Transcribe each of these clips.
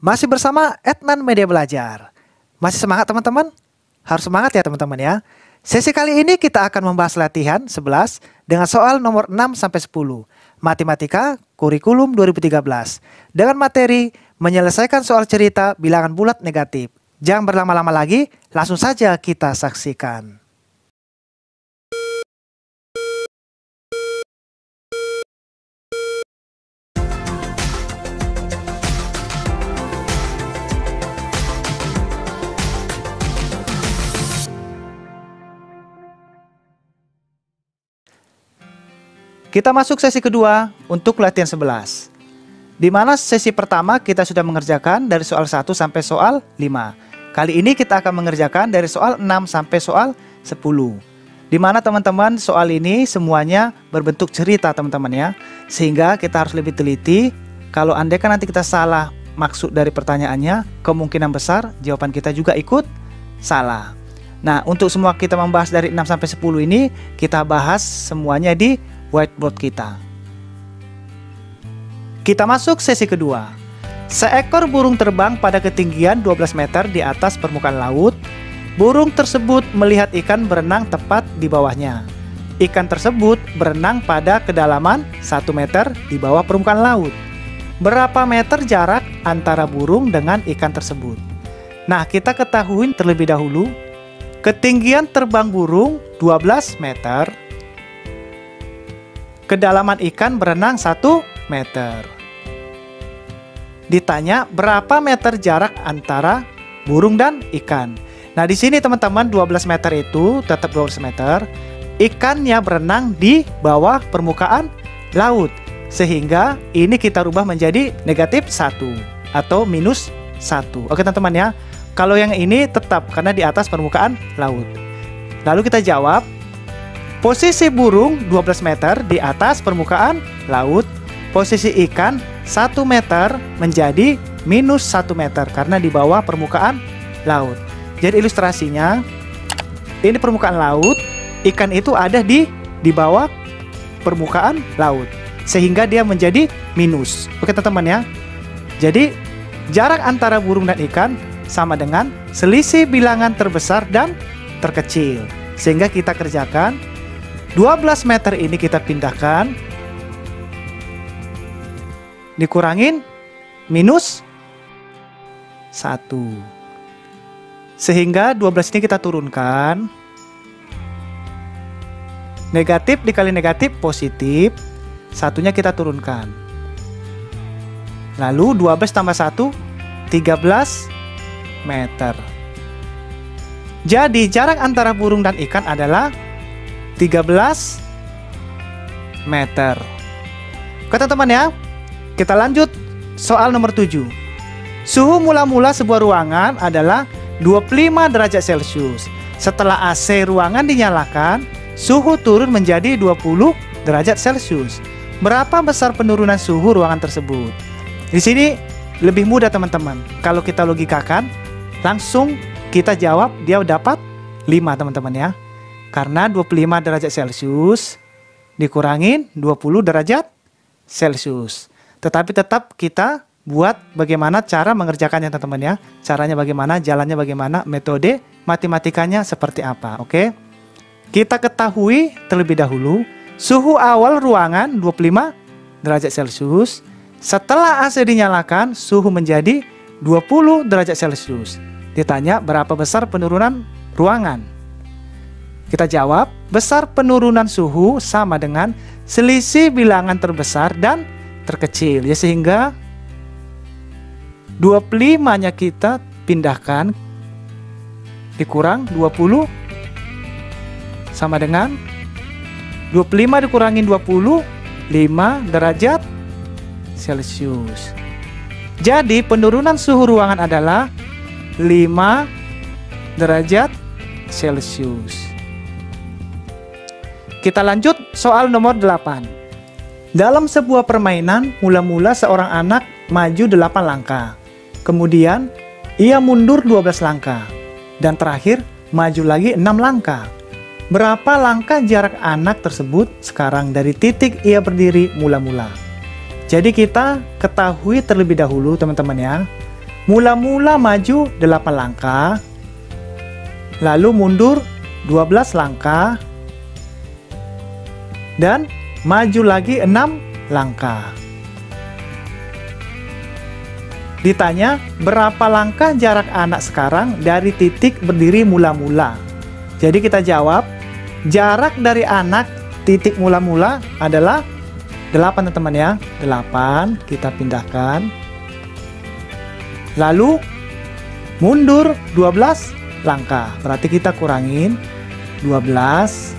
Masih bersama Etnan Media Belajar. Masih semangat teman-teman? Harus semangat ya teman-teman ya. Sesi kali ini kita akan membahas latihan 11 dengan soal nomor 6-10. Matematika Kurikulum 2013. Dengan materi menyelesaikan soal cerita bilangan bulat negatif. Jangan berlama-lama lagi, langsung saja kita saksikan. Kita masuk sesi kedua untuk latihan 11. Di mana sesi pertama kita sudah mengerjakan dari soal 1 sampai soal 5. Kali ini kita akan mengerjakan dari soal 6 sampai soal 10. Di mana teman-teman soal ini semuanya berbentuk cerita teman-teman ya. Sehingga kita harus lebih teliti. Kalau andaikan nanti kita salah maksud dari pertanyaannya, kemungkinan besar jawaban kita juga ikut salah. Nah, untuk semua kita membahas dari 6 sampai 10 ini, kita bahas semuanya di whiteboard kita. Kita masuk sesi kedua. Seekor burung terbang pada ketinggian 12 meter di atas permukaan laut. Burung tersebut melihat ikan berenang tepat di bawahnya. Ikan tersebut berenang pada kedalaman 1 meter di bawah permukaan laut. Berapa meter jarak antara burung dengan ikan tersebut? Nah, kita ketahui terlebih dahulu ketinggian terbang burung 12 meter. Kedalaman ikan berenang 1 meter. Ditanya berapa meter jarak antara burung dan ikan. Nah, di sini teman-teman 12 meter itu tetap 12 meter. Ikannya berenang di bawah permukaan laut. Sehingga ini kita rubah menjadi negatif 1 atau minus 1. Oke teman-teman ya. Kalau yang ini tetap karena di atas permukaan laut. Lalu kita jawab. Posisi burung 12 meter di atas permukaan laut. Posisi ikan 1 meter menjadi minus 1 meter karena di bawah permukaan laut. Jadi ilustrasinya, ini permukaan laut, ikan itu ada di bawah permukaan laut. Sehingga dia menjadi minus. Oke teman-teman ya. Jadi jarak antara burung dan ikan sama dengan selisih bilangan terbesar dan terkecil. Sehingga kita kerjakan 12 meter ini kita pindahkan, dikurangin minus 1. Sehingga 12 ini kita turunkan. Negatif dikali negatif positif. Satunya kita turunkan. Lalu 12 tambah 1, 13 meter. Jadi jarak antara burung dan ikan adalah 13 meter. Oke teman-teman ya. Kita lanjut soal nomor 7. Suhu mula-mula sebuah ruangan adalah 25 derajat Celcius. Setelah AC ruangan dinyalakan, suhu turun menjadi 20 derajat Celcius. Berapa besar penurunan suhu ruangan tersebut? Di sini lebih mudah teman-teman. Kalau kita logikakan, langsung kita jawab dia dapat 5 teman-teman ya. Karena 25 derajat Celcius dikurangin 20 derajat Celcius. Tetapi tetap kita buat bagaimana cara mengerjakannya teman-teman ya. Caranya bagaimana, jalannya bagaimana, metode matematikanya seperti apa. Oke. Kita ketahui terlebih dahulu suhu awal ruangan 25 derajat Celcius. Setelah AC dinyalakan, suhu menjadi 20 derajat Celcius. Ditanya berapa besar penurunan ruangan? Kita jawab, besar penurunan suhu sama dengan selisih bilangan terbesar dan terkecil. Ya, sehingga 25-nya kita pindahkan dikurang 20 sama dengan 25 dikurangin 20, 5 derajat Celcius. Jadi penurunan suhu ruangan adalah 5 derajat Celcius. Kita lanjut soal nomor 8. Dalam sebuah permainan, mula-mula seorang anak maju 8 langkah. Kemudian, ia mundur 12 langkah. Dan terakhir, maju lagi 6 langkah. Berapa langkah jarak anak tersebut sekarang dari titik ia berdiri mula-mula? Jadi kita ketahui terlebih dahulu teman-teman ya, Mula-mula maju 8 langkah, lalu mundur 12 langkah, dan maju lagi 6 langkah. Ditanya, berapa langkah jarak anak sekarang dari titik berdiri mula-mula? Jadi kita jawab, jarak dari anak titik mula-mula adalah 8 teman-teman ya. 8 kita pindahkan. Lalu mundur 12 langkah. Berarti kita kurangin 12.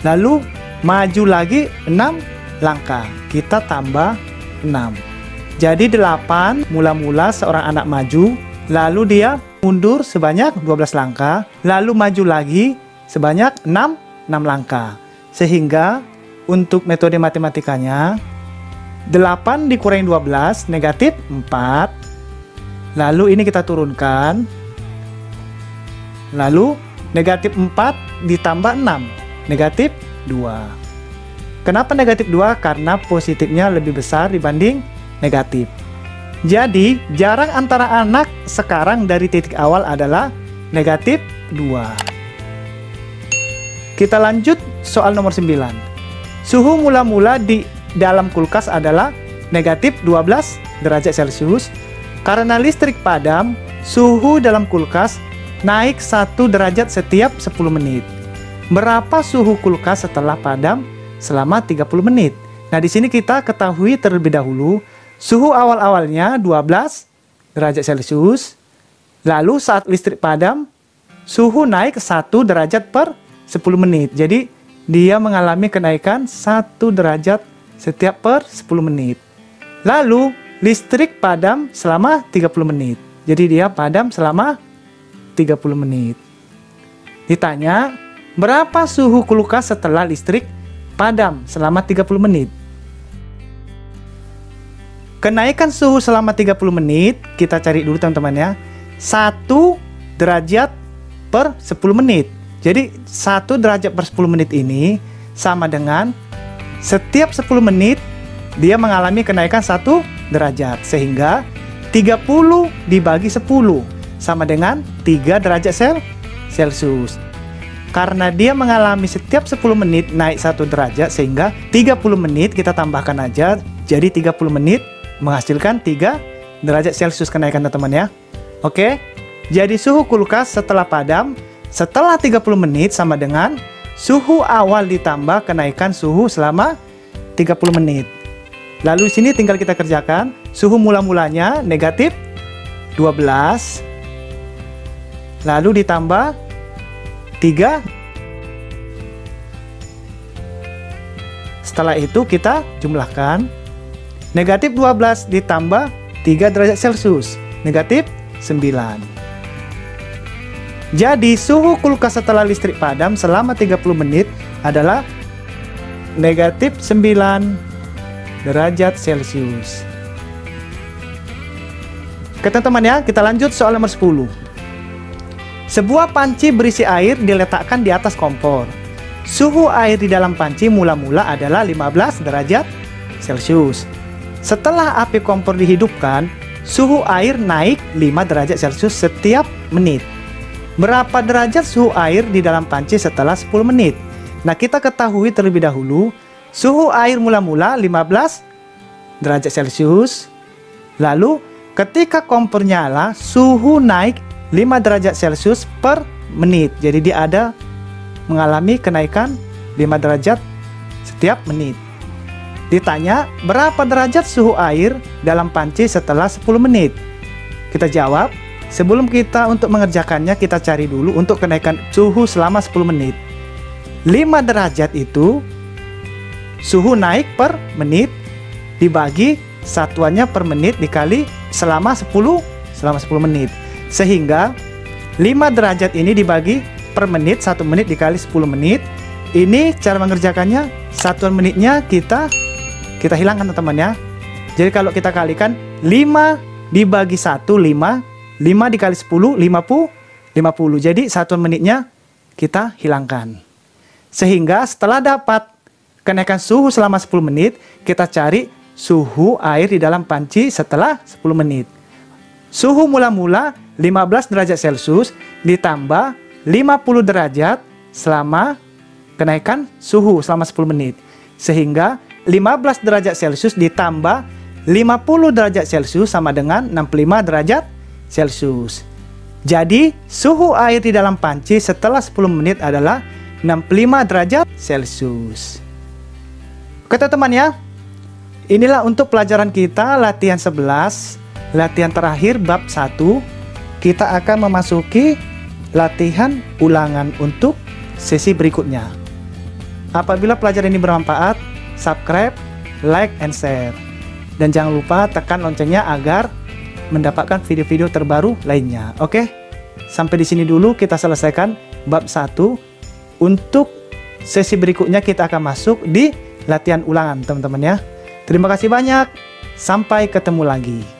Lalu maju lagi 6 langkah. Kita tambah 6. Jadi 8 mula-mula seorang anak maju, lalu dia mundur sebanyak 12 langkah, lalu maju lagi sebanyak 6 langkah. Sehingga untuk metode matematikanya 8 dikurangi 12 negatif 4. Lalu ini kita turunkan. Lalu negatif 4 ditambah 6 negatif 2. Kenapa negatif 2? Karena positifnya lebih besar dibanding negatif. Jadi jarak antara anak sekarang dari titik awal adalah negatif 2. Kita lanjut soal nomor 9. Suhu mula-mula di dalam kulkas adalah negatif 12 derajat Celcius. Karena listrik padam, suhu dalam kulkas naik 1 derajat setiap 10 menit. Berapa suhu kulkas setelah padam selama 30 menit? Nah, di sini kita ketahui terlebih dahulu suhu awal-awalnya 12 derajat Celcius. Lalu saat listrik padam, suhu naik 1 derajat per 10 menit. Jadi dia mengalami kenaikan 1 derajat setiap per 10 menit. Lalu listrik padam selama 30 menit. Jadi dia padam selama 30 menit. Ditanya, berapa suhu kulkas setelah listrik padam selama 30 menit? Kenaikan suhu selama 30 menit, kita cari dulu teman-teman ya. 1 derajat per 10 menit. Jadi 1 derajat per 10 menit ini sama dengan setiap 10 menit dia mengalami kenaikan 1 derajat. Sehingga 30 dibagi 10 sama dengan 3 derajat Celcius. Karena dia mengalami setiap 10 menit naik 1 derajat, sehingga 30 menit kita tambahkan aja. Jadi 30 menit menghasilkan 3 derajat Celcius kenaikan teman-teman ya. Oke, jadi suhu kulkas setelah padam setelah 30 menit sama dengan suhu awal ditambah kenaikan suhu selama 30 menit. Lalu di sini tinggal kita kerjakan. Suhu mula-mulanya negatif 12. Lalu ditambah 3. Setelah itu kita jumlahkan. Negatif 12 ditambah 3 derajat Celcius, negatif 9. Jadi suhu kulkas setelah listrik padam selama 30 menit adalah negatif 9 derajat Celcius. Oke teman-teman ya, kita lanjut soal nomor 10. Sebuah panci berisi air diletakkan di atas kompor. Suhu air di dalam panci mula-mula adalah 15 derajat Celcius. Setelah api kompor dihidupkan, suhu air naik 5 derajat Celcius setiap menit. Berapa derajat suhu air di dalam panci setelah 10 menit? Nah, kita ketahui terlebih dahulu, suhu air mula-mula 15 derajat Celcius. Lalu, ketika kompor nyala, suhu naik 5 derajat Celcius per menit. Jadi dia ada mengalami kenaikan 5 derajat setiap menit. Ditanya, berapa derajat suhu air dalam panci setelah 10 menit? Kita jawab, sebelum kita untuk mengerjakannya, kita cari dulu untuk kenaikan suhu selama 10 menit. 5 derajat itu suhu naik per menit dibagi satuannya per menit dikali selama 10 menit. Sehingga 5 derajat ini dibagi per menit, 1 menit dikali 10 menit. Ini cara mengerjakannya, satuan menitnya kita hilangkan teman-teman ya. Jadi kalau kita kalikan 5 dibagi 1, 5 dikali 10, 50. Jadi satuan menitnya kita hilangkan. Sehingga setelah dapat kenaikan suhu selama 10 menit, kita cari suhu air di dalam panci setelah 10 menit. suhu mula-mula 15 derajat Celcius ditambah 50 derajat selama kenaikan suhu selama 10 menit. Sehingga 15 derajat Celcius ditambah 50 derajat Celcius sama dengan 65 derajat Celcius. Jadi, suhu air di dalam panci setelah 10 menit adalah 65 derajat Celcius. Oke teman-teman ya, inilah untuk pelajaran kita latihan 11, latihan terakhir bab 1. Kita akan memasuki latihan ulangan untuk sesi berikutnya. Apabila pelajaran ini bermanfaat, subscribe, like, and share. Dan jangan lupa tekan loncengnya agar mendapatkan video-video terbaru lainnya. Oke, sampai di sini dulu kita selesaikan bab 1. Untuk sesi berikutnya kita akan masuk di latihan ulangan teman-teman ya. Terima kasih banyak. Sampai ketemu lagi.